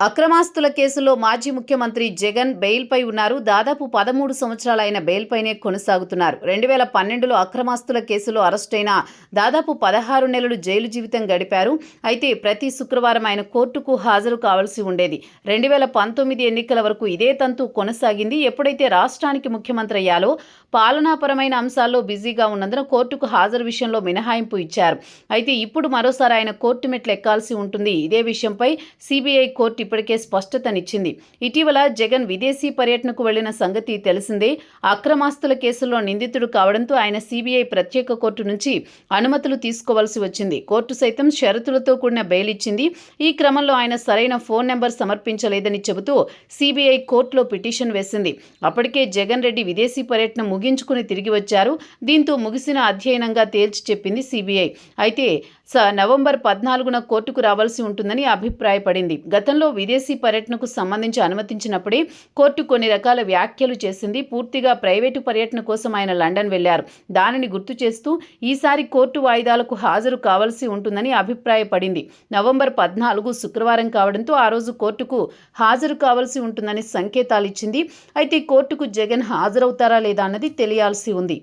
అక్రమాస్తుల కేసులో మాజీ ముఖ్యమంత్రి జగన్ బెయిల్పై ఉన్నారు. దాదాపు 13 సంవత్సరాలు ఆయన బెయిల్పైనే కొనసాగుతున్నారు. 2012లో అక్రమాస్తుల కేసులో అరెస్టైన దాదాపు 16 నెలలు జైలు జీవితం గడిపారు. అయితే ప్రతి శుక్రవారం ఆయన కోర్టుకు హాజరు కావాల్సి ఉండేది. 2019 ఎన్నికల వరకు ఇదే తంతు కొనసాగింది. ఎప్పుడైతే రాష్ట్రానికి ముఖ్యమంత్రి అయ్యాలో పాలనాపరమైన అంశాల్లో బిజీగా ఉన్నందున కోర్టుకు హాజరు విషయంలో మినహాయింపు ఇచ్చారు. అయితే ఇప్పుడు మరోసారి ఆయన కోర్టు మెట్లు ఎక్కాల్సి ఉంటుంది. ఇదే విషయంపై సిబిఐ కోర్టు ఇప్పటికే స్పష్టతనిచ్చింది. ఇటీవల జగన్ విదేశీ పర్యటనకు వెళ్లిన సంగతి తెలిసిందే. అక్రమాస్తుల కేసుల్లో నిందితుడు కావడంతో ఆయన సిబిఐ ప్రత్యేక కోర్టు నుంచి అనుమతులు తీసుకోవాల్సి వచ్చింది. కోర్టు సైతం షరతులతో కూడిన బెయిల్ ఇచ్చింది. ఈ క్రమంలో ఆయన సరైన ఫోన్ నెంబర్ సమర్పించలేదని చెబుతూ సిబిఐ కోర్టులో పిటిషన్ వేసింది. అప్పటికే జగన్ రెడ్డి విదేశీ పర్యటన ముగించుకుని తిరిగి వచ్చారు. దీంతో ముగిసిన అధ్యయనంగా తేల్చి చెప్పింది సిబిఐ. అయితే నవంబర్ 14న కోర్టుకు రావాల్సి ఉంటుందని అభిప్రాయపడింది. గతంలో విదేశీ పర్యటనకు సంబంధించి అనుమతించినప్పుడే కోర్టు కొన్ని రకాల వ్యాఖ్యలు చేసింది. పూర్తిగా ప్రైవేటు పర్యటన కోసం ఆయన లండన్ వెళ్లారు. దానిని గుర్తు చేస్తూ ఈసారి కోర్టు వాయిదాలకు హాజరు కావాల్సి ఉంటుందని అభిప్రాయపడింది. నవంబర్ 14 శుక్రవారం కావడంతో ఆ రోజు కోర్టుకు హాజరు కావాల్సి ఉంటుందని సంకేతాలిచ్చింది. అయితే కోర్టుకు జగన్ హాజరవుతారా లేదా అన్నది తెలియాల్సి ఉంది.